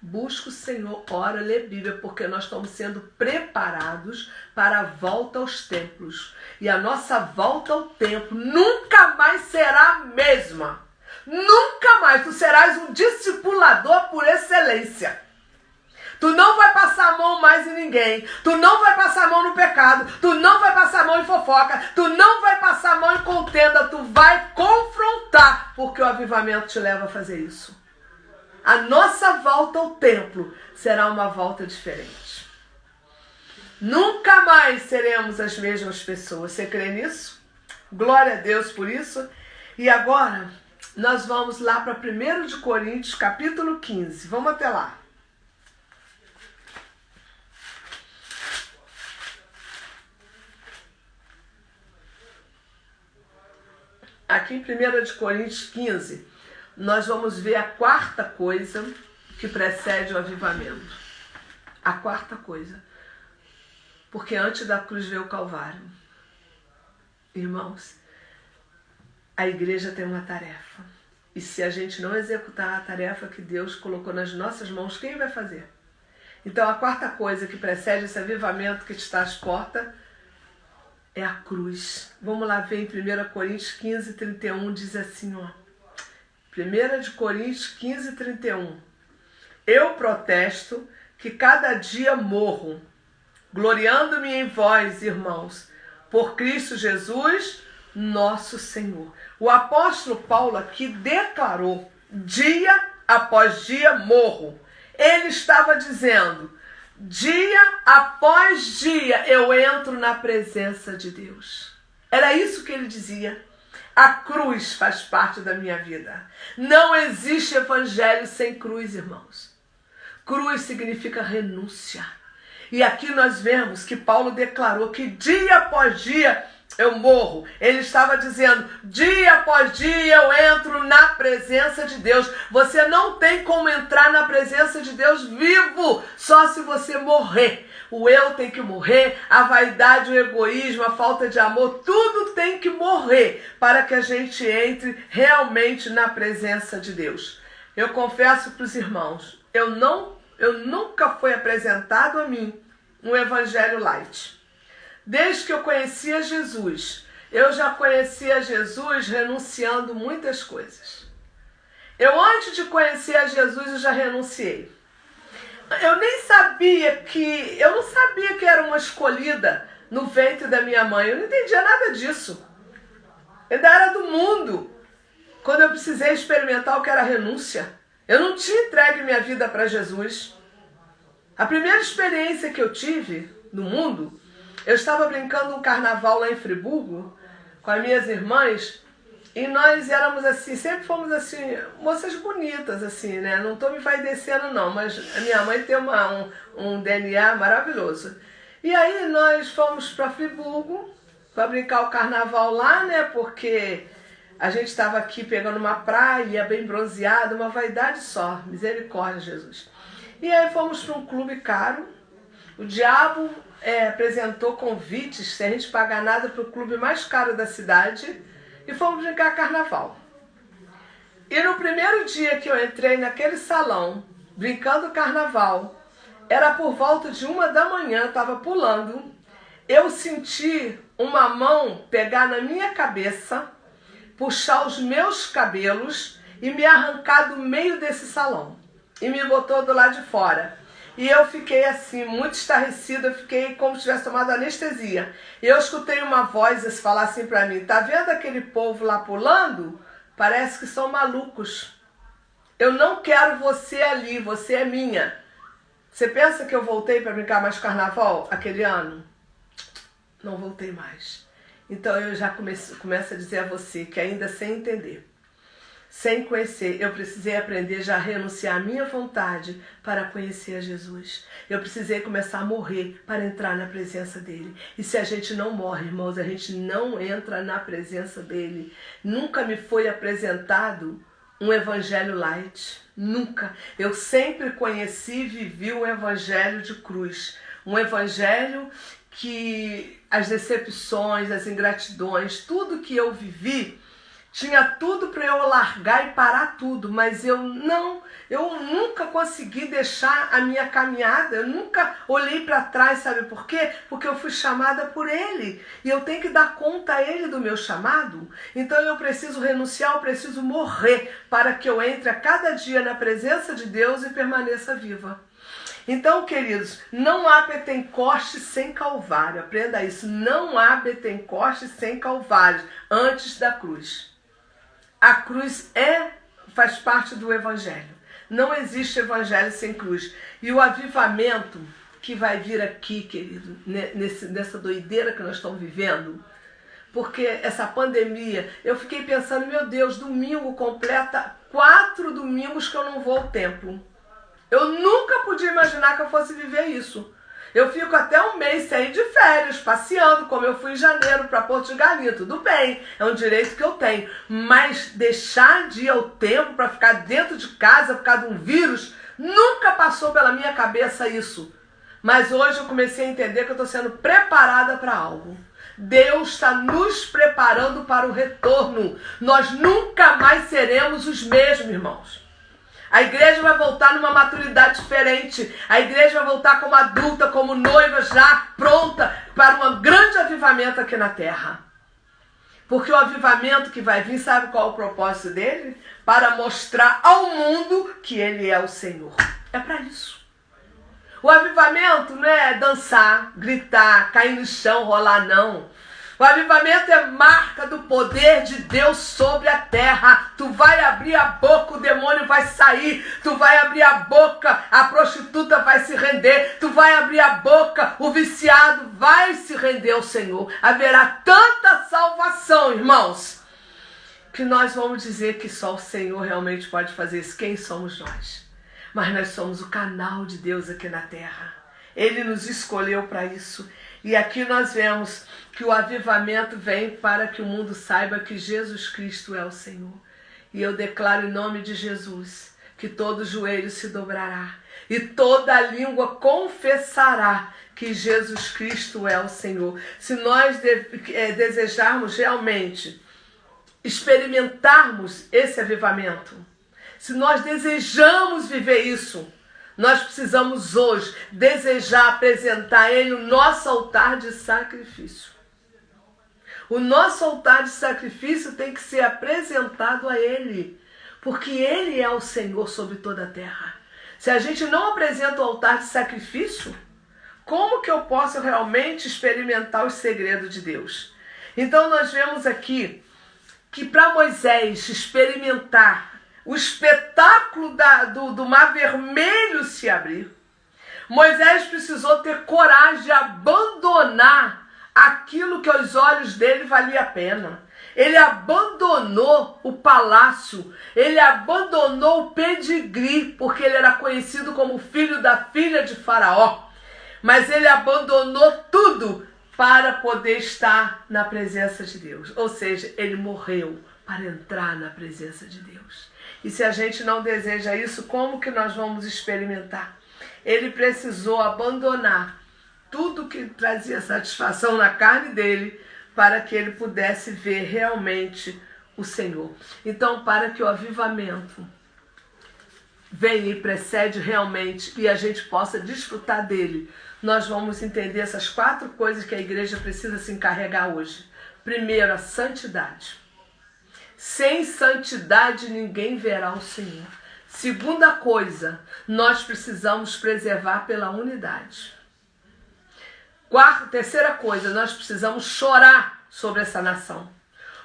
Busca o Senhor, ora, lê Bíblia, porque nós estamos sendo preparados para a volta aos templos. E a nossa volta ao templo nunca mais será a mesma. Nunca mais. Tu serás um discipulador por excelência. Tu não vai passar a mão mais em ninguém. Tu não vai passar a mão no pecado. Tu não vai passar a mão em fofoca. Tu não vai passar a mão em contenda. Tu vai confrontar, porque o avivamento te leva a fazer isso. A nossa volta ao templo será uma volta diferente. Nunca mais seremos as mesmas pessoas. Você crê nisso? Glória a Deus por isso. E agora nós vamos lá para 1 de Coríntios, capítulo 15. Vamos até lá. Aqui em 1 de Coríntios 15, nós vamos ver a quarta coisa que precede o avivamento. A quarta coisa. Porque antes da cruz veio o Calvário. Irmãos, a igreja tem uma tarefa. E se a gente não executar a tarefa que Deus colocou nas nossas mãos, quem vai fazer? Então a quarta coisa que precede esse avivamento que está às portas é a cruz. Vamos lá ver em 1 Coríntios 15, 31, diz assim, ó. 1 de Coríntios 15, 31. Eu protesto que cada dia morro, gloriando-me em vós, irmãos, por Cristo Jesus, nosso Senhor. O apóstolo Paulo aqui declarou, dia após dia morro. Ele estava dizendo, dia após dia eu entro na presença de Deus. Era isso que ele dizia. A cruz faz parte da minha vida. Não existe evangelho sem cruz, irmãos. Cruz significa renúncia. E aqui nós vemos que Paulo declarou que dia após dia eu morro. Ele estava dizendo, dia após dia eu entro na presença de Deus. Você não tem como entrar na presença de Deus vivo, só se você morrer. O eu tem que morrer, a vaidade, o egoísmo, a falta de amor, tudo tem que morrer para que a gente entre realmente na presença de Deus. eu confesso para os irmãos, eu nunca foi apresentado a mim um evangelho light. Desde que eu conhecia Jesus, eu já conhecia Jesus renunciando muitas coisas. Eu, antes de conhecer a Jesus, eu já renunciei. Eu não sabia que era uma escolhida no ventre da minha mãe. Eu não entendia nada disso. Eu ainda era do mundo. Quando eu precisei experimentar o que era renúncia, eu não tinha entregue minha vida para Jesus. A primeira experiência que eu tive no mundo, eu estava brincando um carnaval lá em Friburgo com as minhas irmãs. E nós éramos assim, sempre fomos assim, moças bonitas, assim, né? Não estou me envaidecendo não, mas a minha mãe tem um DNA maravilhoso. E aí nós fomos para Friburgo para brincar o carnaval lá, né? Porque a gente estava aqui pegando uma praia, bem bronzeada, uma vaidade só. Misericórdia, Jesus. E aí fomos para um clube caro. O diabo apresentou convites, sem a gente pagar nada, para o clube mais caro da cidade. E fomos brincar carnaval. E no primeiro dia que eu entrei naquele salão, brincando carnaval, era por volta de 1 da manhã, eu estava pulando, eu senti uma mão pegar na minha cabeça, puxar os meus cabelos e me arrancar do meio desse salão. E me botou do lado de fora. E eu fiquei assim, muito estarrecida, eu fiquei como se tivesse tomado anestesia. E eu escutei uma voz falar assim pra mim, tá vendo aquele povo lá pulando? Parece que são malucos. Eu não quero você ali, você é minha. Você pensa que eu voltei para brincar mais carnaval aquele ano? Não voltei mais. Então eu já começo a dizer a você que ainda sem entender, sem conhecer, eu precisei aprender já a renunciar à minha vontade para conhecer a Jesus. Eu precisei começar a morrer para entrar na presença dele. E se a gente não morre, irmãos, a gente não entra na presença dele. Nunca me foi apresentado um evangelho light. Nunca. Eu sempre conheci e vivi um evangelho de cruz. Um evangelho que as decepções, as ingratidões, tudo que eu vivi, tinha tudo para eu largar e parar tudo, mas eu nunca consegui deixar a minha caminhada, eu nunca olhei para trás, sabe por quê? Porque eu fui chamada por ele, e eu tenho que dar conta a ele do meu chamado. Então eu preciso renunciar, eu preciso morrer, para que eu entre a cada dia na presença de Deus e permaneça viva. Então, queridos, não há Pentecoste sem Calvário, aprenda isso, não há Pentecoste sem Calvário, antes da cruz. A cruz faz parte do evangelho. Não existe evangelho sem cruz. E o avivamento que vai vir aqui, querido, nessa doideira que nós estamos vivendo, porque essa pandemia, eu fiquei pensando, meu Deus, domingo completa 4 domingos que eu não vou ao templo. Eu nunca podia imaginar que eu fosse viver isso. Eu fico até um mês sem ir de férias, passeando, como eu fui em janeiro para Porto de Galinha. Tudo bem, é um direito que eu tenho. Mas deixar de ir ao templo para ficar dentro de casa por causa de um vírus, nunca passou pela minha cabeça isso. Mas hoje eu comecei a entender que eu estou sendo preparada para algo. Deus está nos preparando para o retorno. Nós nunca mais seremos os mesmos, irmãos. A igreja vai voltar numa maturidade diferente. A igreja vai voltar como adulta, como noiva, já pronta para um grande avivamento aqui na terra. Porque o avivamento que vai vir, sabe qual é o propósito dele? Para mostrar ao mundo que ele é o Senhor. É para isso. O avivamento não é dançar, gritar, cair no chão, rolar, não. O avivamento é marca do poder de Deus sobre a terra. Tu vai abrir a boca, o demônio vai sair. Tu vai abrir a boca, a prostituta vai se render. Tu vai abrir a boca, o viciado vai se render ao Senhor. Haverá tanta salvação, irmãos, que nós vamos dizer que só o Senhor realmente pode fazer isso. Quem somos nós? Mas nós somos o canal de Deus aqui na terra. Ele nos escolheu para isso. E aqui nós vemos que o avivamento vem para que o mundo saiba que Jesus Cristo é o Senhor. E eu declaro em nome de Jesus que todo joelho se dobrará e toda língua confessará que Jesus Cristo é o Senhor. Se nós desejarmos realmente experimentarmos esse avivamento, se nós desejamos viver isso, nós precisamos hoje desejar apresentar a Ele o nosso altar de sacrifício. O nosso altar de sacrifício tem que ser apresentado a Ele, porque Ele é o Senhor sobre toda a terra. Se a gente não apresenta o altar de sacrifício, como que eu posso realmente experimentar os segredos de Deus? Então nós vemos aqui que para Moisés experimentar o espetáculo do Mar Vermelho se abrir, Moisés precisou ter coragem de abandonar aquilo que aos olhos dele valia a pena. Ele abandonou o palácio, ele abandonou o pedigree, porque ele era conhecido como filho da filha de Faraó. Mas ele abandonou tudo para poder estar na presença de Deus. Ou seja, ele morreu para entrar na presença de Deus. E se a gente não deseja isso, como que nós vamos experimentar? Ele precisou abandonar tudo que trazia satisfação na carne dele, para que ele pudesse ver realmente o Senhor. Então, para que o avivamento venha e precede realmente e a gente possa desfrutar dele, nós vamos entender essas 4 coisas que a igreja precisa se encarregar hoje. Primeiro, a santidade. Sem santidade ninguém verá o Senhor. Segunda coisa, nós precisamos preservar pela unidade. Terceira coisa, nós precisamos chorar sobre essa nação.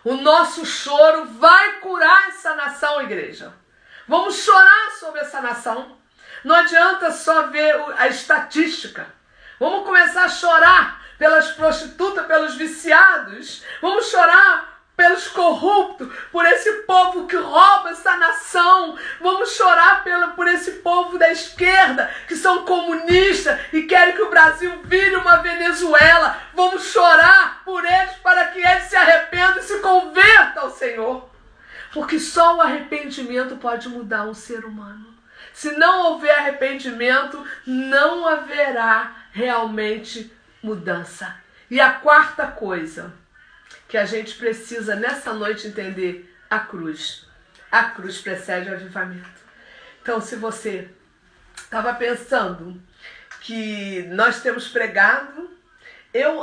O nosso choro vai curar essa nação, igreja. Vamos chorar sobre essa nação. Não adianta só ver a estatística. Vamos começar a chorar pelas prostitutas, pelos viciados. Vamos chorar pelos corruptos, por esse povo que rouba essa nação. Vamos chorar por esse povo da esquerda, que são comunistas e querem que o Brasil vire uma Venezuela. Vamos chorar por eles para que eles se arrependam e se convertam ao Senhor. Porque só o arrependimento pode mudar um ser humano. Se não houver arrependimento, não haverá realmente mudança. E a 4ª coisa que a gente precisa nessa noite entender, a cruz. A cruz precede o avivamento. Então, se você estava pensando que nós temos pregado,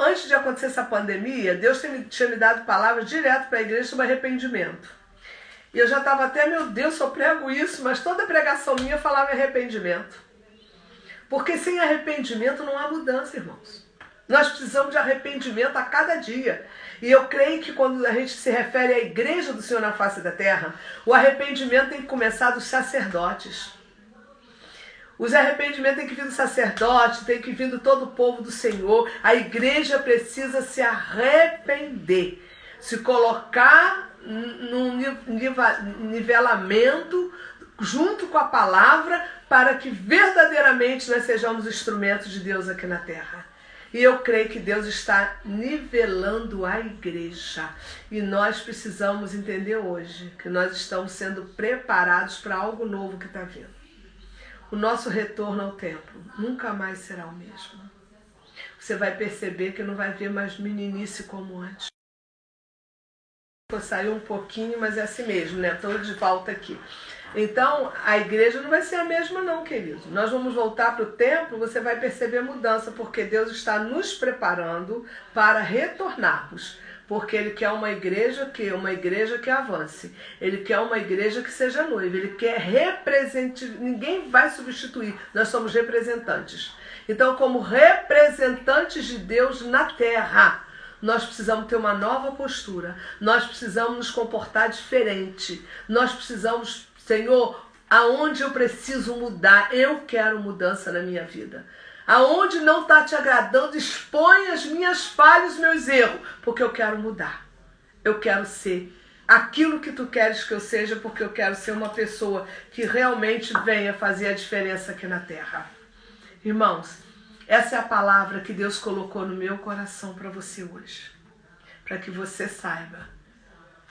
antes de acontecer essa pandemia, Deus tinha me dado palavras direto para a igreja sobre arrependimento. E eu já estava até, meu Deus, só prego isso, mas toda pregação minha falava em arrependimento. Porque sem arrependimento não há mudança, irmãos. Nós precisamos de arrependimento a cada dia. E eu creio que quando a gente se refere à igreja do Senhor na face da terra, o arrependimento tem que começar dos sacerdotes. Os arrependimentos tem que vir do sacerdote, tem que vir de todo o povo do Senhor. A igreja precisa se arrepender, se colocar num nivelamento junto com a palavra, para que verdadeiramente nós sejamos instrumentos de Deus aqui na terra. E eu creio que Deus está nivelando a igreja. E nós precisamos entender hoje que nós estamos sendo preparados para algo novo que está vindo. O nosso retorno ao templo nunca mais será o mesmo. Você vai perceber que não vai ver mais meninice como antes. Saiu um pouquinho, mas é assim mesmo, né? Estou de volta aqui. Então, a igreja não vai ser a mesma não, querido. Nós vamos voltar para o templo, você vai perceber mudança, porque Deus está nos preparando para retornarmos. Porque Ele quer uma igreja que avance. Ele quer uma igreja que seja noiva. Ele quer representatividade. Ninguém vai substituir. Nós somos representantes. Então, como representantes de Deus na terra, nós precisamos ter uma nova postura. Nós precisamos nos comportar diferente. Nós precisamos, Senhor, aonde eu preciso mudar, eu quero mudança na minha vida. Aonde não está te agradando, expõe as minhas falhas, os meus erros, porque eu quero mudar. Eu quero ser aquilo que tu queres que eu seja, porque eu quero ser uma pessoa que realmente venha fazer a diferença aqui na terra. Irmãos, essa é a palavra que Deus colocou no meu coração para você hoje. Para que você saiba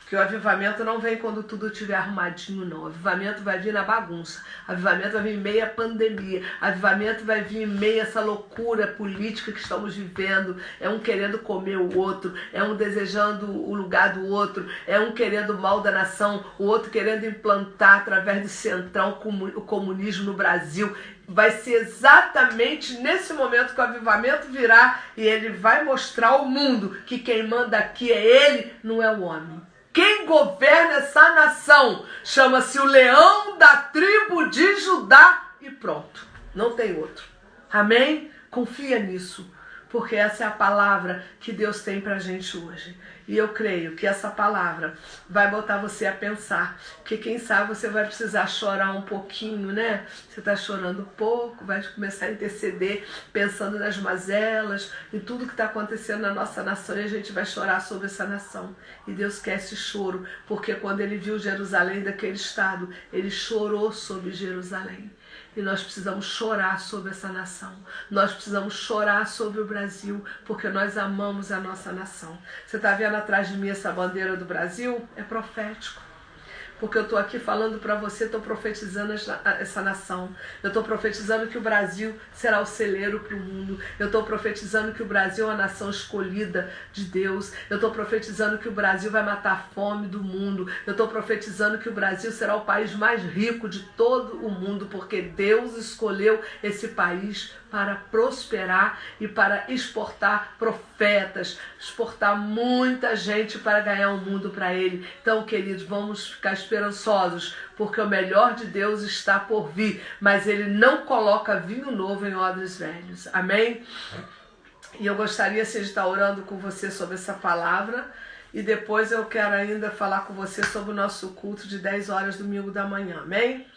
Que o avivamento não vem quando tudo estiver arrumadinho, não. O avivamento vai vir na bagunça. O avivamento vai vir em meio à pandemia. O avivamento vai vir em meio a essa loucura política que estamos vivendo. É um querendo comer o outro. É um desejando o lugar do outro. É um querendo o mal da nação. O outro querendo implantar através do centrão o comunismo no Brasil. Vai ser exatamente nesse momento que o avivamento virá e ele vai mostrar ao mundo que quem manda aqui é ele, não é o homem. Quem governa essa nação chama-se o leão da tribo de Judá e pronto, não tem outro. Amém? Confia nisso, porque essa é a palavra que Deus tem pra gente hoje. E eu creio que essa palavra vai botar você a pensar, que quem sabe você vai precisar chorar um pouquinho, né? Você está chorando pouco, vai começar a interceder, pensando nas mazelas, em tudo que está acontecendo na nossa nação, e a gente vai chorar sobre essa nação. E Deus quer esse choro, porque quando ele viu Jerusalém daquele estado, ele chorou sobre Jerusalém. E nós precisamos chorar sobre essa nação. Nós precisamos chorar sobre o Brasil, porque nós amamos a nossa nação. Você está vendo atrás de mim essa bandeira do Brasil? É profético. Porque eu estou aqui falando para você, estou profetizando essa nação. Eu estou profetizando que o Brasil será o celeiro para o mundo. Eu estou profetizando que o Brasil é a nação escolhida de Deus. Eu estou profetizando que o Brasil vai matar a fome do mundo. Eu estou profetizando que o Brasil será o país mais rico de todo o mundo, porque Deus escolheu esse país para prosperar e para exportar profetas, exportar muita gente para ganhar o mundo para ele. Então, queridos, vamos ficar esperançosos, porque o melhor de Deus está por vir, mas ele não coloca vinho novo em odres velhos. Amém? E eu gostaria de estar orando com você sobre essa palavra, e depois eu quero ainda falar com você sobre o nosso culto de 10 horas domingo da manhã. Amém?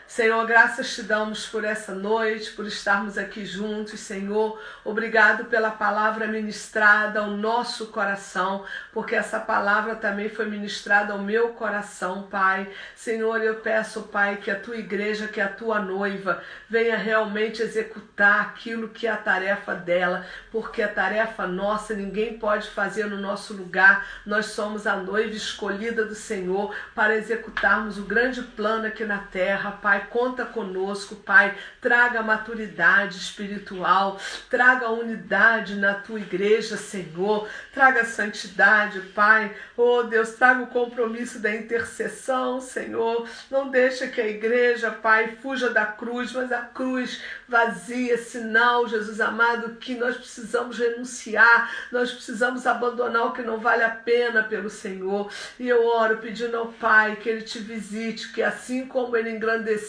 Senhor, graças te damos por essa noite, por estarmos aqui juntos, Senhor. Obrigado pela palavra ministrada ao nosso coração, porque essa palavra também foi ministrada ao meu coração, Pai. Senhor, eu peço, Pai, que a tua igreja, que a tua noiva, venha realmente executar aquilo que é a tarefa dela, porque a tarefa nossa ninguém pode fazer no nosso lugar. Nós somos a noiva escolhida do Senhor para executarmos o grande plano aqui na terra, Pai. Conta conosco, Pai, traga maturidade espiritual, traga unidade na tua igreja, Senhor, traga santidade, Pai, oh Deus, traga o compromisso da intercessão, Senhor, não deixa que a igreja, Pai, fuja da cruz, mas a cruz vazia, sinal, Jesus amado, que nós precisamos renunciar, nós precisamos abandonar o que não vale a pena pelo Senhor, e eu oro pedindo ao Pai que Ele te visite, que assim como Ele engrandeceu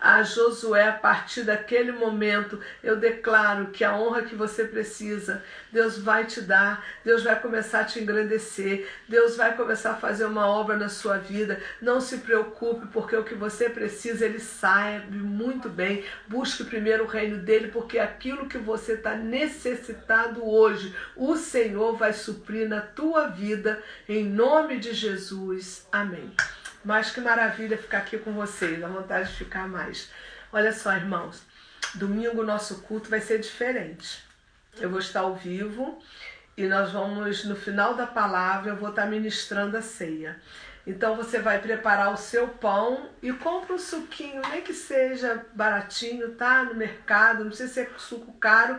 a Josué, a partir daquele momento, eu declaro que a honra que você precisa, Deus vai te dar, Deus vai começar a te engrandecer, Deus vai começar a fazer uma obra na sua vida. Não se preocupe, porque o que você precisa, Ele sabe muito bem. Busque primeiro o reino dEle, porque aquilo que você está necessitado hoje, o Senhor vai suprir na tua vida, em nome de Jesus. Amém. Mas que maravilha ficar aqui com vocês, dá vontade de ficar mais. Olha só, irmãos, domingo o nosso culto vai ser diferente. Eu vou estar ao vivo e nós vamos, no final da palavra, eu vou estar ministrando a ceia. Então você vai preparar o seu pão e compra um suquinho, nem que seja baratinho, tá? No mercado, não precisa ser suco caro,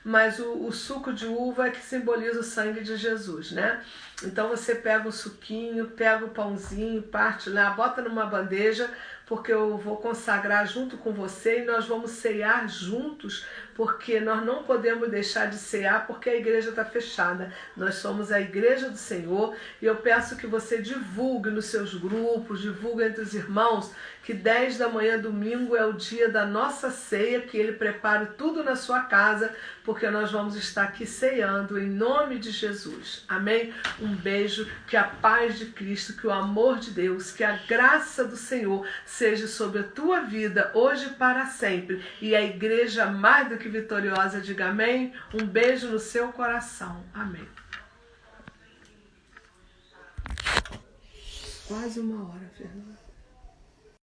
mas o suco de uva é que simboliza o sangue de Jesus, né? Então você pega o suquinho, pega o pãozinho, parte lá, bota numa bandeja, porque eu vou consagrar junto com você e nós vamos cear juntos, porque nós não podemos deixar de cear porque a igreja está fechada. Nós somos a igreja do Senhor e eu peço que você divulgue nos seus grupos, divulgue entre os irmãos, que 10 da manhã domingo é o dia da nossa ceia, que Ele prepare tudo na sua casa, porque nós vamos estar aqui ceando em nome de Jesus. Amém? Um beijo, que a paz de Cristo, que o amor de Deus, que a graça do Senhor seja sobre a tua vida, hoje e para sempre. E a igreja mais do que vitoriosa diga amém. Um beijo no seu coração. Amém. Quase uma hora, Fernanda.